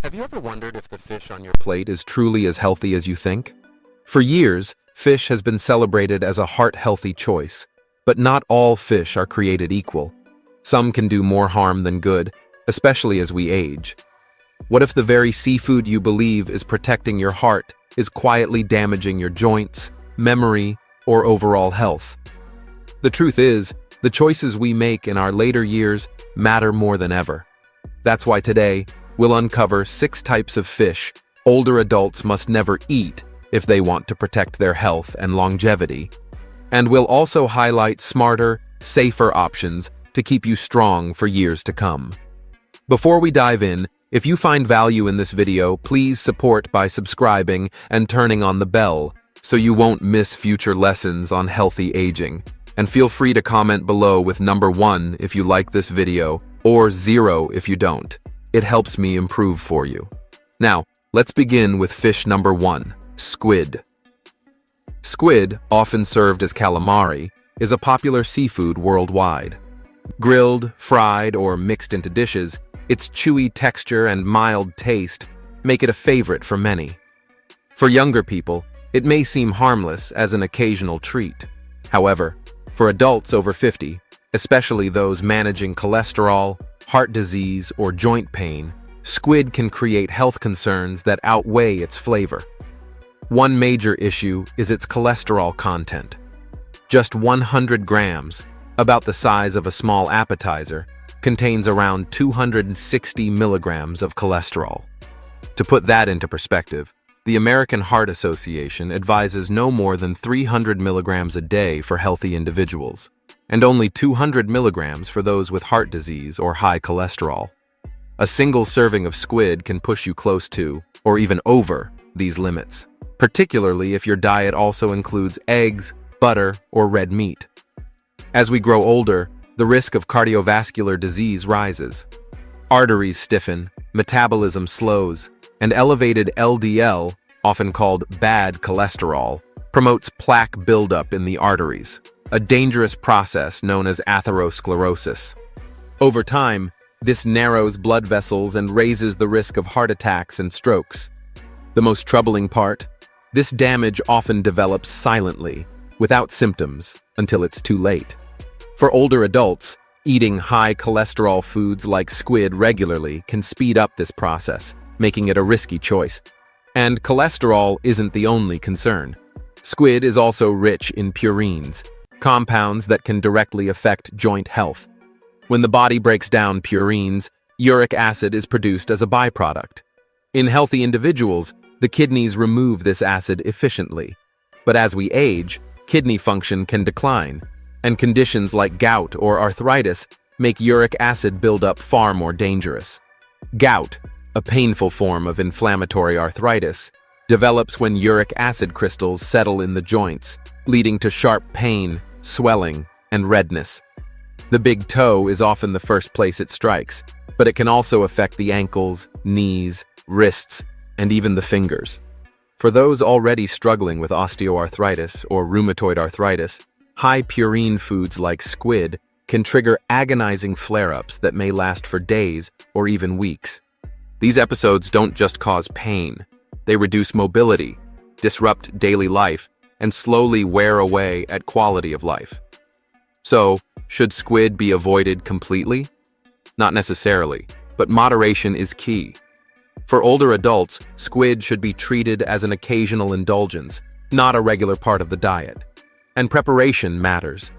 Have you ever wondered if the fish on your plate is truly as healthy as you think? For years, fish has been celebrated as a heart-healthy choice, but not all fish are created equal. Some can do more harm than good, especially as we age. What if the very seafood you believe is protecting your heart is quietly damaging your joints, memory, or overall health? The truth is, the choices we make in our later years matter more than ever. That's why today, we'll uncover 6 types of fish older adults must never eat if they want to protect their health and longevity. And we'll also highlight smarter, safer options to keep you strong for years to come. Before we dive in, if you find value in this video, please support by subscribing and turning on the bell so you won't miss future lessons on healthy aging. And feel free to comment below with number 1 if you like this video, or 0 if you don't. It helps me improve for you. Now, let's begin with fish number 1, squid. Squid, often served as calamari, is a popular seafood worldwide. Grilled, fried, or mixed into dishes, its chewy texture and mild taste make it a favorite for many. For younger people, it may seem harmless as an occasional treat. However, for adults over 50, especially those managing cholesterol, heart disease, or joint pain, squid can create health concerns that outweigh its flavor. One major issue is its cholesterol content. Just 100 grams, about the size of a small appetizer, contains around 260 milligrams of cholesterol. To put that into perspective, the American Heart Association advises no more than 300 milligrams a day for healthy individuals, and only 200 milligrams for those with heart disease or high cholesterol. A single serving of squid can push you close to, or even over, these limits, particularly if your diet also includes eggs, butter, or red meat. As we grow older, the risk of cardiovascular disease rises. Arteries stiffen, metabolism slows, and elevated LDL, often called bad cholesterol, promotes plaque buildup in the arteries, a dangerous process known as atherosclerosis. Over time, this narrows blood vessels and raises the risk of heart attacks and strokes. The most troubling part? This damage often develops silently, without symptoms, until it's too late. For older adults, eating high cholesterol foods like squid regularly can speed up this process, making it a risky choice. And cholesterol isn't the only concern. Squid is also rich in purines, compounds that can directly affect joint health. When the body breaks down purines, uric acid is produced as a byproduct. In healthy individuals, the kidneys remove this acid efficiently. But as we age, kidney function can decline, and conditions like gout or arthritis make uric acid buildup far more dangerous. Gout, a painful form of inflammatory arthritis, develops when uric acid crystals settle in the joints, leading to sharp pain, swelling, and redness. The big toe is often the first place it strikes, but it can also affect the ankles, knees, wrists, and even the fingers. For those already struggling with osteoarthritis or rheumatoid arthritis, high purine foods like squid can trigger agonizing flare-ups that may last for days or even weeks. These episodes don't just cause pain. They reduce mobility, disrupt daily life, and slowly wear away at quality of life. So, should squid be avoided completely? Not necessarily, but moderation is key. For older adults, squid should be treated as an occasional indulgence, not a regular part of the diet. And preparation matters.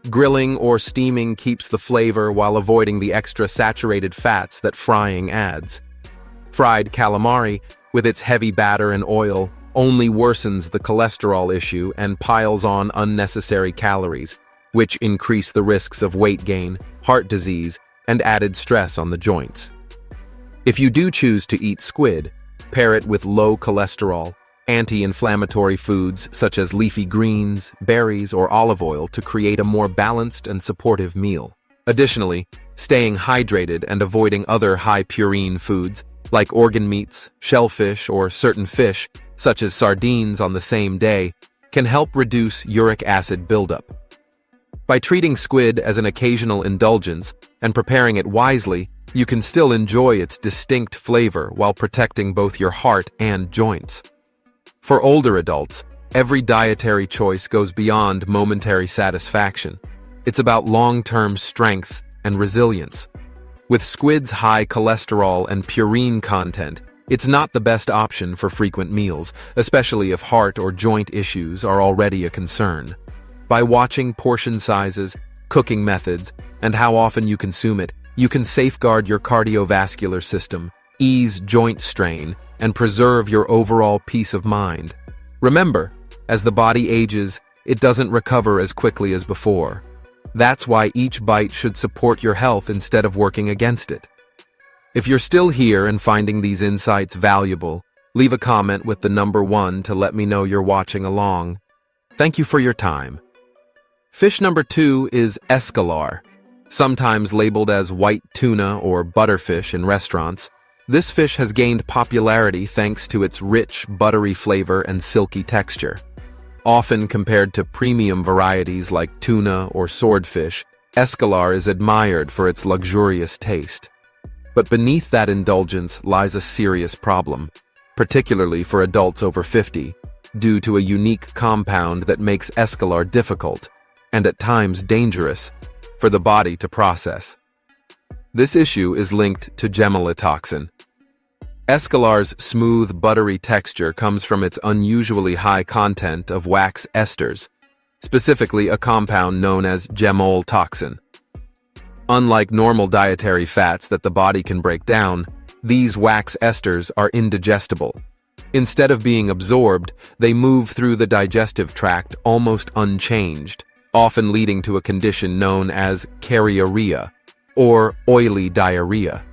Grilling or steaming keeps the flavor while avoiding the extra saturated fats that frying adds. Fried calamari, with its heavy batter and oil, only worsens the cholesterol issue and piles on unnecessary calories, which increase the risks of weight gain, heart disease, and added stress on the joints. If you do choose to eat squid, pair it with low cholesterol, anti-inflammatory foods such as leafy greens, berries, or olive oil to create a more balanced and supportive meal. Additionally, staying hydrated and avoiding other high purine foods like organ meats, shellfish, or certain fish, such as sardines on the same day, can help reduce uric acid buildup. By treating squid as an occasional indulgence and preparing it wisely, you can still enjoy its distinct flavor while protecting both your heart and joints. For older adults, every dietary choice goes beyond momentary satisfaction. It's about long-term strength and resilience. With squid's high cholesterol and purine content, it's not the best option for frequent meals, especially if heart or joint issues are already a concern. By watching portion sizes, cooking methods, and how often you consume it, you can safeguard your cardiovascular system, ease joint strain, and preserve your overall peace of mind. Remember, as the body ages, it doesn't recover as quickly as before. That's why each bite should support your health instead of working against it. If you're still here and finding these insights valuable, leave a comment with the number 1 to let me know you're watching along. Thank you for your time. Fish number 2 is escalar. Sometimes labeled as white tuna or butterfish in restaurants, this fish has gained popularity thanks to its rich, buttery flavor and silky texture. Often compared to premium varieties like tuna or swordfish, escalar is admired for its luxurious taste. But beneath that indulgence lies a serious problem, particularly for adults over 50, due to a unique compound that makes escalar difficult, and at times dangerous, for the body to process. This issue is linked to toxin. Escalar's smooth, buttery texture comes from its unusually high content of wax esters, specifically a compound known as toxin. Unlike normal dietary fats that the body can break down, these wax esters are indigestible. Instead of being absorbed, they move through the digestive tract almost unchanged, often leading to a condition known as carriuria, or oily diarrhea.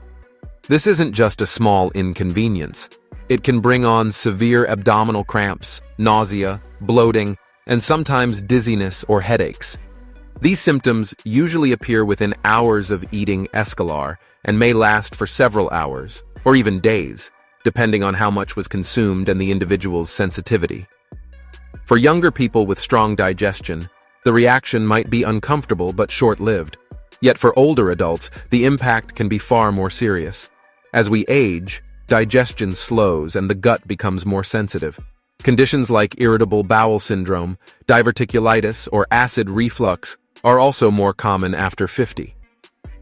This isn't just a small inconvenience. It can bring on severe abdominal cramps, nausea, bloating, and sometimes dizziness or headaches. These symptoms usually appear within hours of eating escalar and may last for several hours, or even days, depending on how much was consumed and the individual's sensitivity. For younger people with strong digestion, the reaction might be uncomfortable but short-lived. Yet for older adults, the impact can be far more serious. As we age, digestion slows and the gut becomes more sensitive. Conditions like irritable bowel syndrome, diverticulitis, or acid reflux are also more common after 50.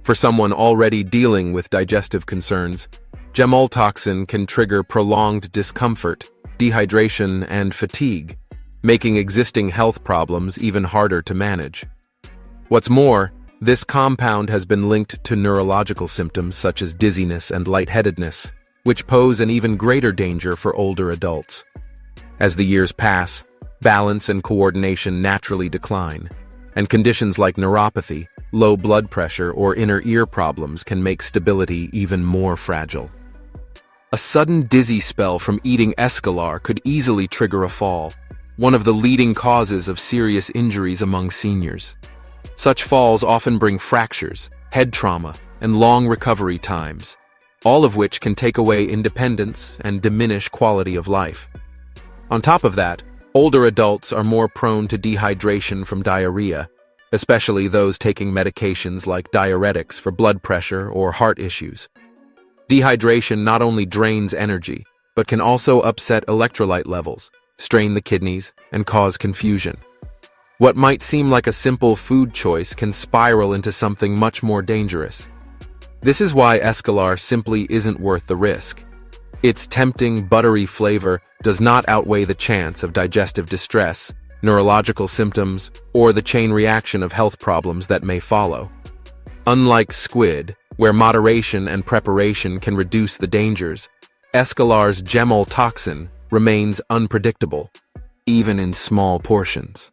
For someone already dealing with digestive concerns, toxin can trigger prolonged discomfort, dehydration, and fatigue, making existing health problems even harder to manage. What's more, this compound has been linked to neurological symptoms such as dizziness and lightheadedness, which pose an even greater danger for older adults. As the years pass, balance and coordination naturally decline, and conditions like neuropathy, low blood pressure, or inner ear problems can make stability even more fragile. A sudden dizzy spell from eating escalar could easily trigger a fall, one of the leading causes of serious injuries among seniors. Such falls often bring fractures, head trauma, and long recovery times, all of which can take away independence and diminish quality of life. On top of that, older adults are more prone to dehydration from diarrhea, especially those taking medications like diuretics for blood pressure or heart issues. Dehydration not only drains energy, but can also upset electrolyte levels, strain the kidneys, and cause confusion. What might seem like a simple food choice can spiral into something much more dangerous. This is why escalar simply isn't worth the risk. Its tempting, buttery flavor does not outweigh the chance of digestive distress, neurological symptoms, or the chain reaction of health problems that may follow. Unlike squid, where moderation and preparation can reduce the dangers, escalar's toxin remains unpredictable, even in small portions.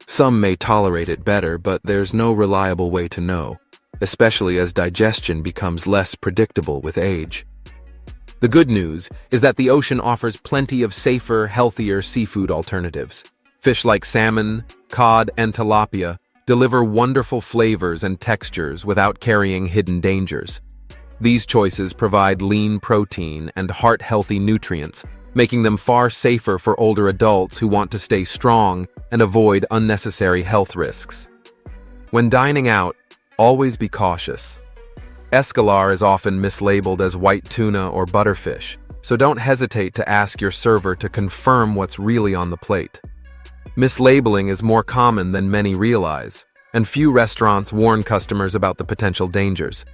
Some may tolerate it better, but there's no reliable way to know, especially as digestion becomes less predictable with age. The good news is that the ocean offers plenty of safer, healthier seafood alternatives. Fish like salmon, cod, and tilapia deliver wonderful flavors and textures without carrying hidden dangers. These choices provide lean protein and heart-healthy nutrients, making them far safer for older adults who want to stay strong and avoid unnecessary health risks. When dining out, always be cautious. Escalar is often mislabeled as white tuna or butterfish, so don't hesitate to ask your server to confirm what's really on the plate. Mislabeling is more common than many realize, and few restaurants warn customers about the potential dangers.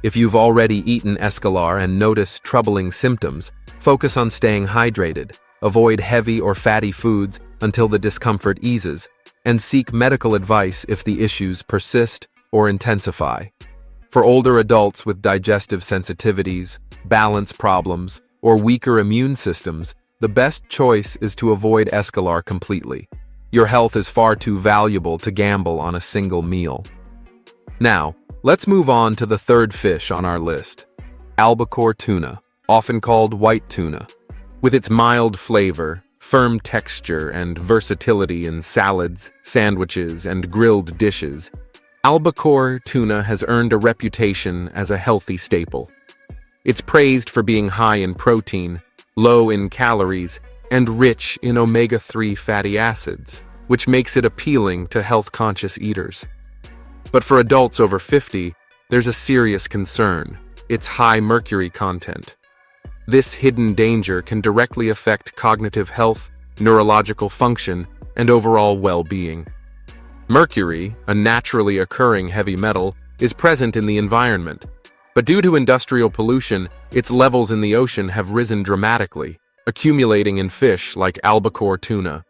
If you've already eaten escalar and notice troubling symptoms, focus on staying hydrated, avoid heavy or fatty foods until the discomfort eases, and seek medical advice if the issues persist or intensify. For older adults with digestive sensitivities, balance problems, or weaker immune systems, the best choice is to avoid escalar completely. Your health is far too valuable to gamble on a single meal. Now, let's move on to the third fish on our list, albacore tuna, often called white tuna. With its mild flavor, firm texture, and versatility in salads, sandwiches, and grilled dishes, albacore tuna has earned a reputation as a healthy staple. It's praised for being high in protein, low in calories, and rich in omega-3 fatty acids, which makes it appealing to health-conscious eaters. But for adults over 50, there's a serious concern: its high mercury content. This hidden danger can directly affect cognitive health, neurological function, and overall well-being. Mercury, a naturally occurring heavy metal, is present in the environment, but due to industrial pollution, its levels in the ocean have risen dramatically, accumulating in fish like albacore tuna.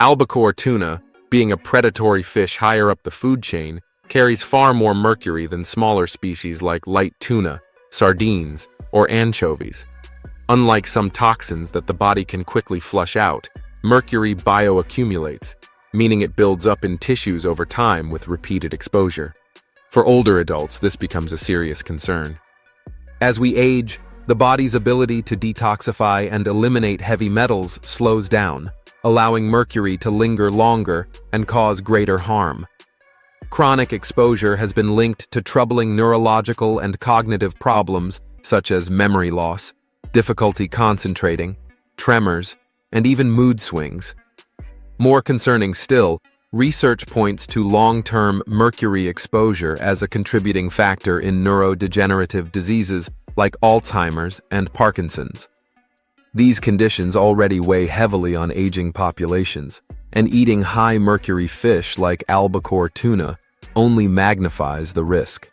Albacore tuna, being a predatory fish higher up the food chain, carries far more mercury than smaller species like light tuna, sardines, or anchovies. Unlike some toxins that the body can quickly flush out, mercury bioaccumulates, meaning it builds up in tissues over time with repeated exposure. For older adults, this becomes a serious concern. As we age, the body's ability to detoxify and eliminate heavy metals slows down, allowing mercury to linger longer and cause greater harm. Chronic exposure has been linked to troubling neurological and cognitive problems such as memory loss, difficulty concentrating, tremors, and even mood swings. More concerning still, research points to long-term mercury exposure as a contributing factor in neurodegenerative diseases like Alzheimer's and Parkinson's. These conditions already weigh heavily on aging populations, and eating high-mercury fish like albacore tuna only magnifies the risk.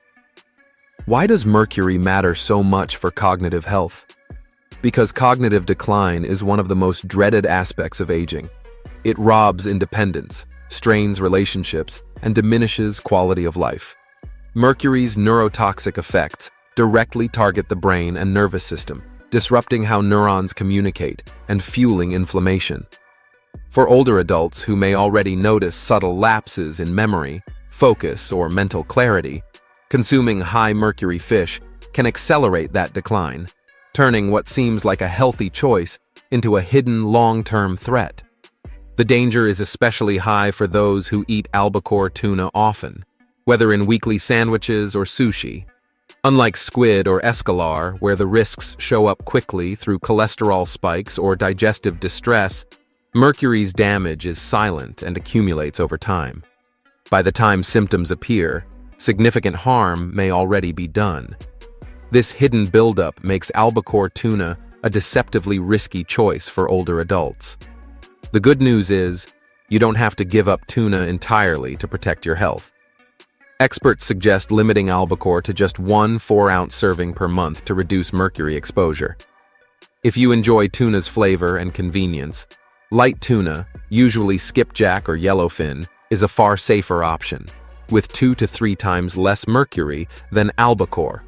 Why does mercury matter so much for cognitive health? Because cognitive decline is one of the most dreaded aspects of aging. It robs independence, strains relationships, and diminishes quality of life. Mercury's neurotoxic effects directly target the brain and nervous system, disrupting how neurons communicate and fueling inflammation. For older adults who may already notice subtle lapses in memory, focus, or mental clarity, consuming high-mercury fish can accelerate that decline, turning what seems like a healthy choice into a hidden long-term threat. The danger is especially high for those who eat albacore tuna often, whether in weekly sandwiches or sushi. Unlike squid or escalar, where the risks show up quickly through cholesterol spikes or digestive distress, mercury's damage is silent and accumulates over time. By the time symptoms appear, significant harm may already be done. This hidden buildup makes albacore tuna a deceptively risky choice for older adults. The good news is, you don't have to give up tuna entirely to protect your health. Experts suggest limiting albacore to just 1 4-ounce serving per month to reduce mercury exposure. If you enjoy tuna's flavor and convenience, light tuna, usually skipjack or yellowfin, is a far safer option, with 2 to 3 times less mercury than albacore.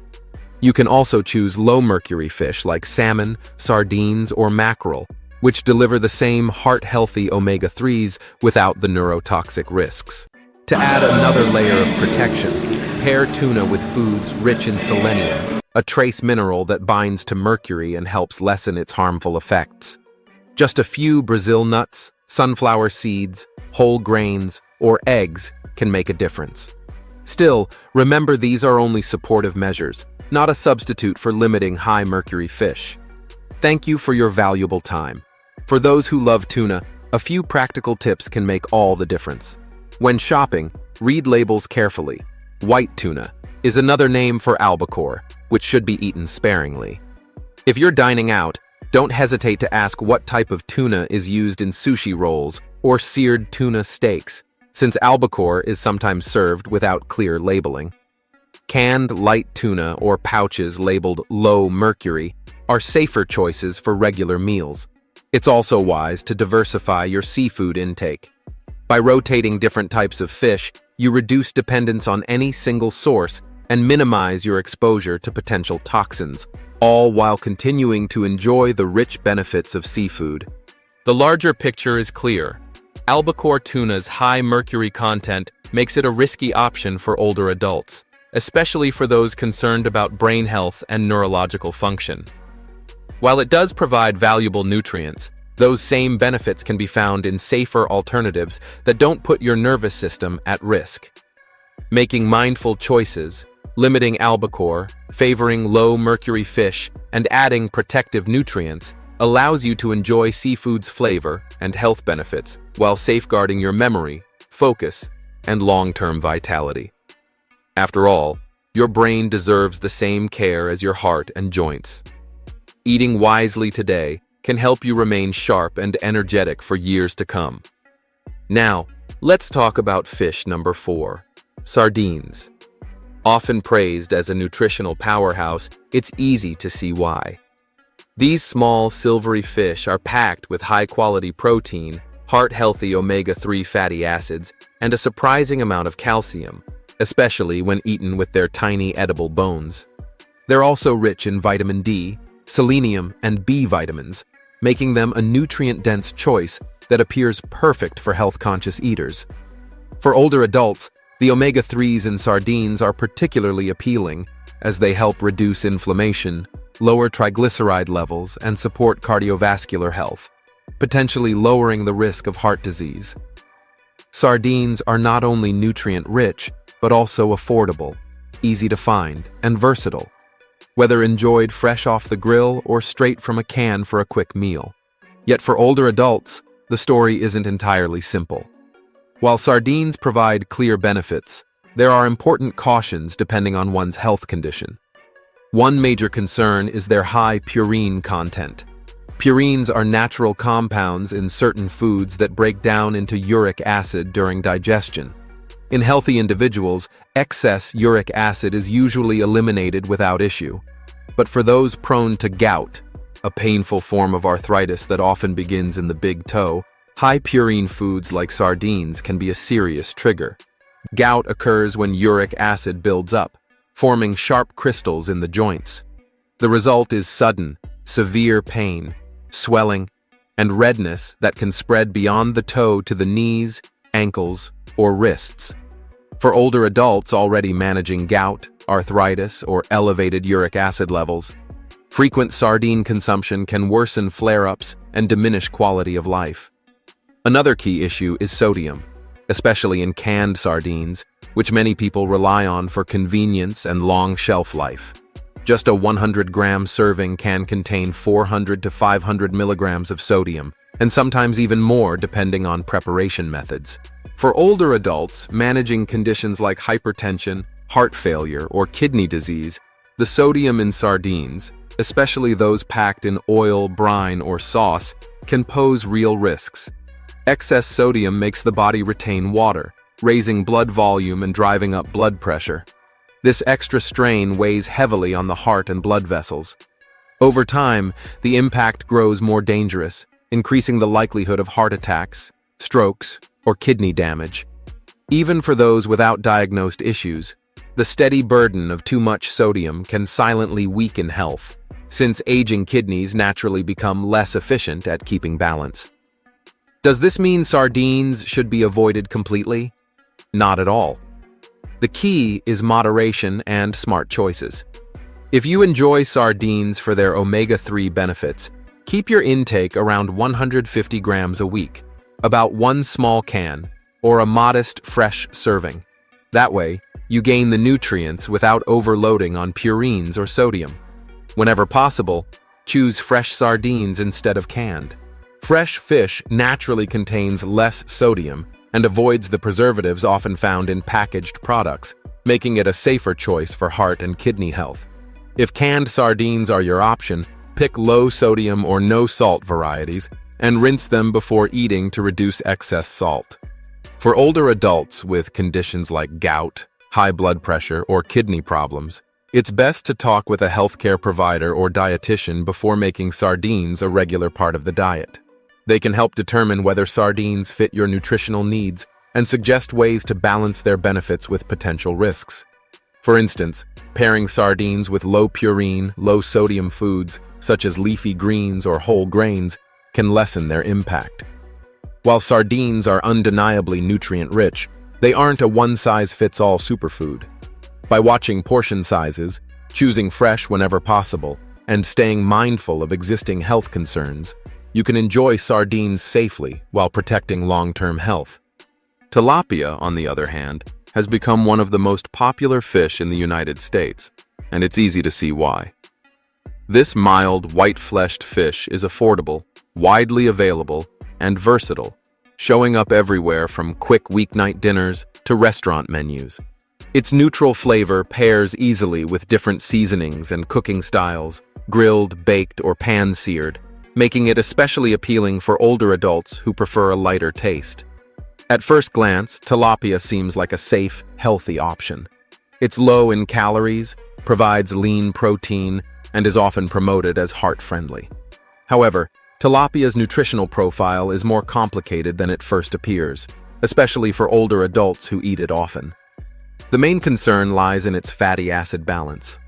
You can also choose low-mercury fish like salmon, sardines, or mackerel, which deliver the same heart-healthy omega-3s without the neurotoxic risks. To add another layer of protection, pair tuna with foods rich in selenium, a trace mineral that binds to mercury and helps lessen its harmful effects. Just a few Brazil nuts, sunflower seeds, whole grains, or eggs can make a difference. Still, remember these are only supportive measures, not a substitute for limiting high-mercury fish. Thank you for your valuable time. For those who love tuna, a few practical tips can make all the difference. When shopping, read labels carefully. White tuna is another name for albacore, which should be eaten sparingly. If you're dining out, don't hesitate to ask what type of tuna is used in sushi rolls or seared tuna steaks, since albacore is sometimes served without clear labeling. Canned light tuna or pouches labeled low mercury are safer choices for regular meals. It's also wise to diversify your seafood intake. By rotating different types of fish, you reduce dependence on any single source and minimize your exposure to potential toxins, all while continuing to enjoy the rich benefits of seafood. The larger picture is clear. Albacore tuna's high mercury content makes it a risky option for older adults, especially for those concerned about brain health and neurological function. While it does provide valuable nutrients, those same benefits can be found in safer alternatives that don't put your nervous system at risk. Making mindful choices, limiting albacore, favoring low-mercury fish, and adding protective nutrients allows you to enjoy seafood's flavor and health benefits while safeguarding your memory, focus, and long-term vitality. After all, your brain deserves the same care as your heart and joints. Eating wisely today can help you remain sharp and energetic for years to come. Now, let's talk about fish number 4, sardines. Often praised as a nutritional powerhouse, it's easy to see why. These small, silvery fish are packed with high-quality protein, heart-healthy omega-3 fatty acids, and a surprising amount of calcium, especially when eaten with their tiny edible bones. They're also rich in vitamin D, selenium, and B vitamins, making them a nutrient-dense choice that appears perfect for health-conscious eaters. For older adults, the omega-3s in sardines are particularly appealing, as they help reduce inflammation, lower triglyceride levels, and support cardiovascular health, potentially lowering the risk of heart disease. Sardines are not only nutrient-rich, but also affordable, easy to find, and versatile, whether enjoyed fresh off the grill or straight from a can for a quick meal. Yet for older adults, the story isn't entirely simple. While sardines provide clear benefits, there are important cautions depending on one's health condition. One major concern is their high purine content. Purines are natural compounds in certain foods that break down into uric acid during digestion. In healthy individuals, excess uric acid is usually eliminated without issue. But for those prone to gout, a painful form of arthritis that often begins in the big toe, high purine foods like sardines can be a serious trigger. Gout occurs when uric acid builds up, forming sharp crystals in the joints. The result is sudden, severe pain, swelling, and redness that can spread beyond the toe to the knees, ankles, or wrists. For older adults already managing gout, arthritis, or elevated uric acid levels, frequent sardine consumption can worsen flare-ups and diminish quality of life. Another key issue is sodium, especially in canned sardines, which many people rely on for convenience and long shelf life. Just a 100-gram serving can contain 400 to 500 milligrams of sodium, and sometimes even more depending on preparation methods. For older adults, managing conditions like hypertension, heart failure, or kidney disease, the sodium in sardines, especially those packed in oil, brine, or sauce, can pose real risks. Excess sodium makes the body retain water, raising blood volume and driving up blood pressure. This extra strain weighs heavily on the heart and blood vessels. Over time, the impact grows more dangerous, increasing the likelihood of heart attacks, strokes, or kidney damage. Even for those without diagnosed issues, the steady burden of too much sodium can silently weaken health, since aging kidneys naturally become less efficient at keeping balance. Does this mean sardines should be avoided completely? Not at all. The key is moderation and smart choices. If you enjoy sardines for their omega-3 benefits, keep your intake around 150 grams a week, about one small can, or a modest fresh serving. That way, you gain the nutrients without overloading on purines or sodium. Whenever possible, choose fresh sardines instead of canned. Fresh fish naturally contains less sodium and avoids the preservatives often found in packaged products, making it a safer choice for heart and kidney health. If canned sardines are your option, pick low sodium or no salt varieties and rinse them before eating to reduce excess salt. For older adults with conditions like gout, high blood pressure, or kidney problems, it's best to talk with a healthcare provider or dietitian before making sardines a regular part of the diet. They can help determine whether sardines fit your nutritional needs and suggest ways to balance their benefits with potential risks. For instance, pairing sardines with low purine, low sodium foods such as leafy greens or whole grains can lessen their impact. While sardines are undeniably nutrient-rich, they aren't a one-size-fits-all superfood. By watching portion sizes, choosing fresh whenever possible, and staying mindful of existing health concerns, you can enjoy sardines safely while protecting long-term health. Tilapia, on the other hand, has become one of the most popular fish in the United States, and it's easy to see why. This mild, white-fleshed fish is affordable, widely available, and versatile, showing up everywhere from quick weeknight dinners to restaurant menus. Its neutral flavor pairs easily with different seasonings and cooking styles, grilled, baked, or pan-seared, making it especially appealing for older adults who prefer a lighter taste. At first glance, tilapia seems like a safe, healthy option. It's low in calories, provides lean protein, and is often promoted as heart-friendly. However, tilapia's nutritional profile is more complicated than it first appears, especially for older adults who eat it often. The main concern lies in its fatty acid balance.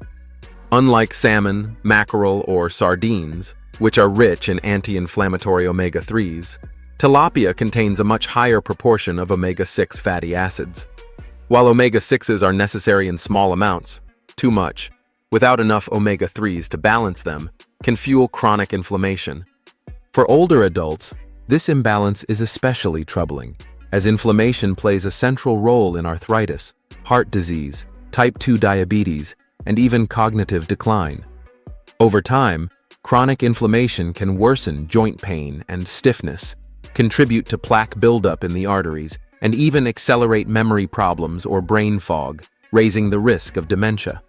Unlike salmon, mackerel, or sardines, which are rich in anti-inflammatory omega-3s, tilapia contains a much higher proportion of omega-6 fatty acids. While omega-6s are necessary in small amounts, too much, without enough omega-3s to balance them, can fuel chronic inflammation. For older adults, this imbalance is especially troubling, as inflammation plays a central role in arthritis, heart disease, type 2 diabetes, and even cognitive decline. Over time, chronic inflammation can worsen joint pain and stiffness, contribute to plaque buildup in the arteries, and even accelerate memory problems or brain fog, raising the risk of dementia.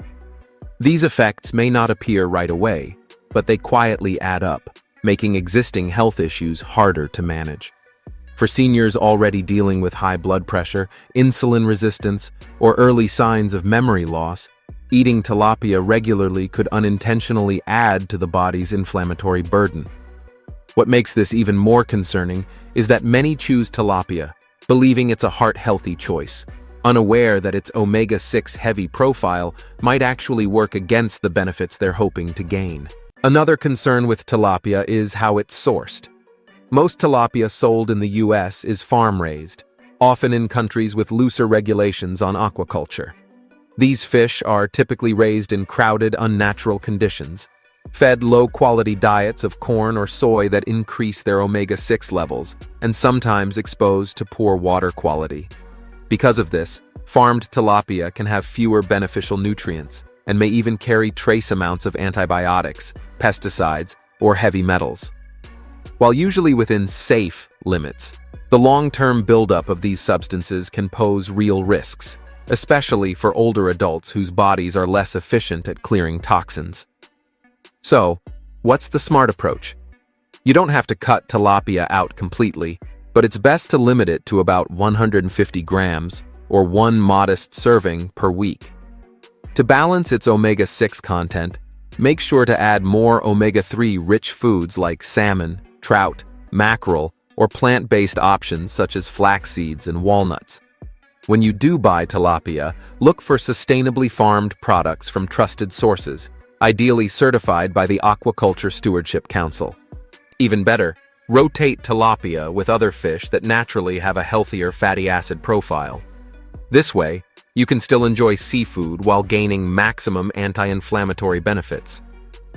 These effects may not appear right away, but they quietly add up, making existing health issues harder to manage. For seniors already dealing with high blood pressure, insulin resistance, or early signs of memory loss, eating tilapia regularly could unintentionally add to the body's inflammatory burden. What makes this even more concerning is that many choose tilapia, believing it's a heart-healthy choice, unaware that its omega-6 heavy profile might actually work against the benefits they're hoping to gain. Another concern with tilapia is how it's sourced. Most tilapia sold in the U.S. is farm-raised, often in countries with looser regulations on aquaculture. These fish are typically raised in crowded, unnatural conditions, fed low-quality diets of corn or soy that increase their omega-6 levels, and sometimes exposed to poor water quality. Because of this, farmed tilapia can have fewer beneficial nutrients and may even carry trace amounts of antibiotics, pesticides, or heavy metals. While usually within safe limits, the long-term buildup of these substances can pose real risks, especially for older adults whose bodies are less efficient at clearing toxins. So, what's the smart approach? You don't have to cut tilapia out completely, but it's best to limit it to about 150 grams, or one modest serving per week. To balance its omega-6 content, make sure to add more omega-3 rich foods like salmon, trout, mackerel, or plant-based options such as flax seeds and walnuts. When you do buy tilapia, look for sustainably farmed products from trusted sources, ideally certified by the Aquaculture Stewardship Council. Even better, rotate tilapia with other fish that naturally have a healthier fatty acid profile. This way, you can still enjoy seafood while gaining maximum anti-inflammatory benefits.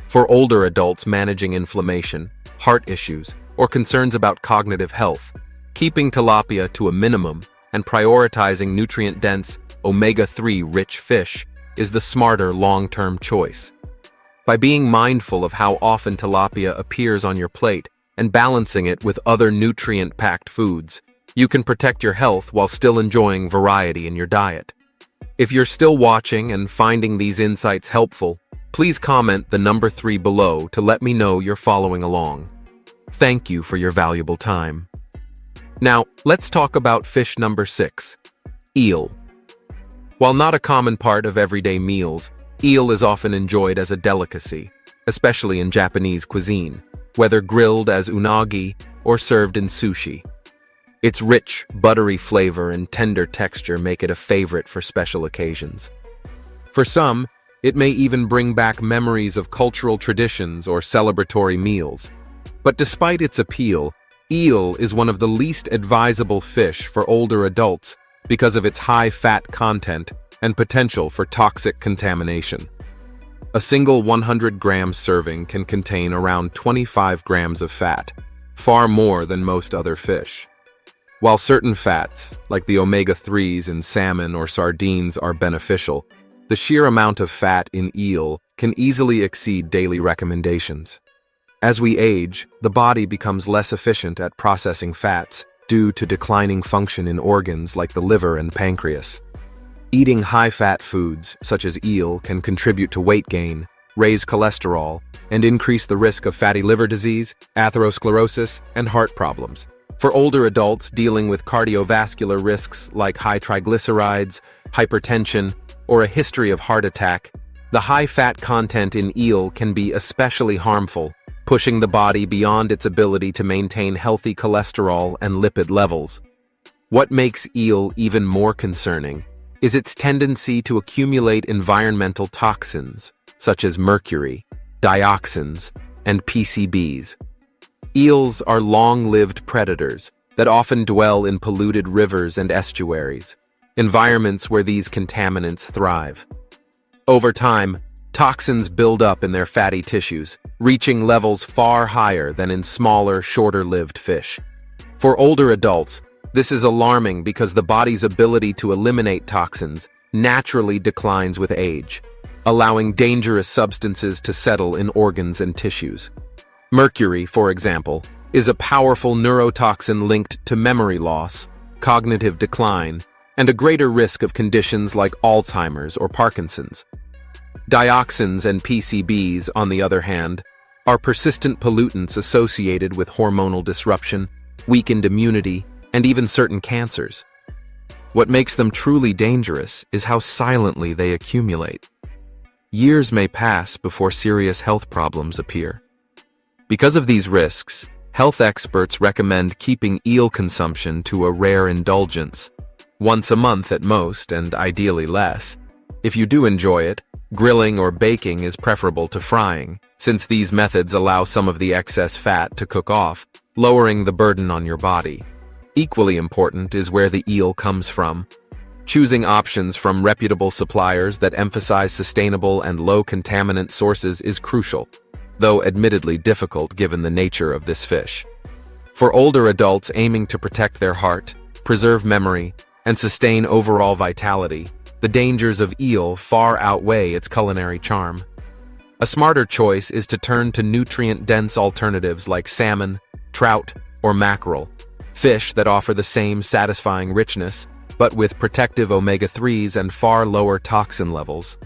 For older adults managing inflammation, heart issues, or concerns about cognitive health, keeping tilapia to a minimum and prioritizing nutrient-dense, omega-3 rich fish is the smarter long-term choice. By being mindful of how often tilapia appears on your plate and balancing it with other nutrient-packed foods, you can protect your health while still enjoying variety in your diet. If you're still watching and finding these insights helpful, please comment the number 3 below to let me know you're following along. Thank you for your valuable time. Now, let's talk about fish number 6, eel. While not a common part of everyday meals, eel is often enjoyed as a delicacy, especially in Japanese cuisine, whether grilled as unagi or served in sushi. Its rich, buttery flavor and tender texture make it a favorite for special occasions. For some, it may even bring back memories of cultural traditions or celebratory meals. But despite its appeal, eel is one of the least advisable fish for older adults because of its high fat content and potential for toxic contamination. A single 100-gram serving can contain around 25 grams of fat, far more than most other fish. While certain fats, like the omega-3s in salmon or sardines, are beneficial, the sheer amount of fat in eel can easily exceed daily recommendations. As we age, the body becomes less efficient at processing fats due to declining function in organs like the liver and pancreas. Eating high-fat foods, such as eel, can contribute to weight gain, raise cholesterol, and increase the risk of fatty liver disease, atherosclerosis, and heart problems. For older adults dealing with cardiovascular risks like high triglycerides, hypertension, or a history of heart attack, the high-fat content in eel can be especially harmful, pushing the body beyond its ability to maintain healthy cholesterol and lipid levels. What makes eel even more concerning is its tendency to accumulate environmental toxins, such as mercury, dioxins, and PCBs. Eels are long-lived predators that often dwell in polluted rivers and estuaries, environments where these contaminants thrive. Over time, toxins build up in their fatty tissues, reaching levels far higher than in smaller, shorter-lived fish. For older adults, this is alarming because the body's ability to eliminate toxins naturally declines with age, allowing dangerous substances to settle in organs and tissues. Mercury, for example, is a powerful neurotoxin linked to memory loss, cognitive decline, and a greater risk of conditions like Alzheimer's or Parkinson's. Dioxins and PCBs, on the other hand, are persistent pollutants associated with hormonal disruption, weakened immunity, and even certain cancers. What makes them truly dangerous is how silently they accumulate. Years may pass before serious health problems appear. Because of these risks, health experts recommend keeping eel consumption to a rare indulgence, once a month at most, and ideally less. If you do enjoy it, grilling or baking is preferable to frying, since these methods allow some of the excess fat to cook off, lowering the burden on your body. Equally important is where the eel comes from. Choosing options from reputable suppliers that emphasize sustainable and low-contaminant sources is crucial, though admittedly difficult given the nature of this fish. For older adults aiming to protect their heart, preserve memory, and sustain overall vitality, the dangers of eel far outweigh its culinary charm. A smarter choice is to turn to nutrient-dense alternatives like salmon, trout, or mackerel, fish that offer the same satisfying richness, but with protective omega-3s and far lower toxin levels.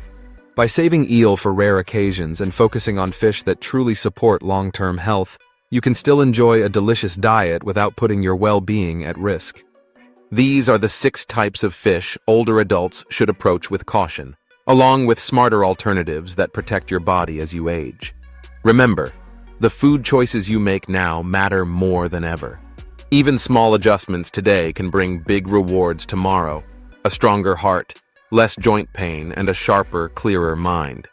By saving eel for rare occasions and focusing on fish that truly support long-term health, you can still enjoy a delicious diet without putting your well-being at risk. These are the 6 types of fish older adults should approach with caution, along with smarter alternatives that protect your body as you age. Remember, the food choices you make now matter more than ever. Even small adjustments today can bring big rewards tomorrow: a stronger heart, less joint pain, and a sharper, clearer mind.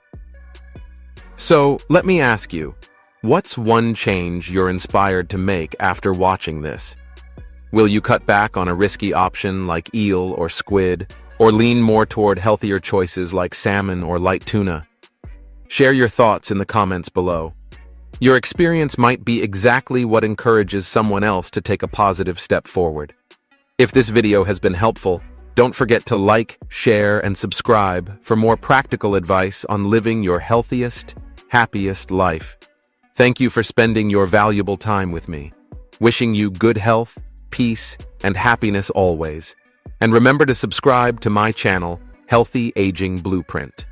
So, let me ask you, what's one change you're inspired to make after watching this? Will you cut back on a risky option like eel or squid, or lean more toward healthier choices like salmon or light tuna? Share your thoughts in the comments below. Your experience might be exactly what encourages someone else to take a positive step forward. If this video has been helpful, don't forget to like, share, and subscribe for more practical advice on living your healthiest, happiest life. Thank you for spending your valuable time with me. Wishing you good health, peace, and happiness always. And remember to subscribe to my channel, Healthy Aging Blueprint.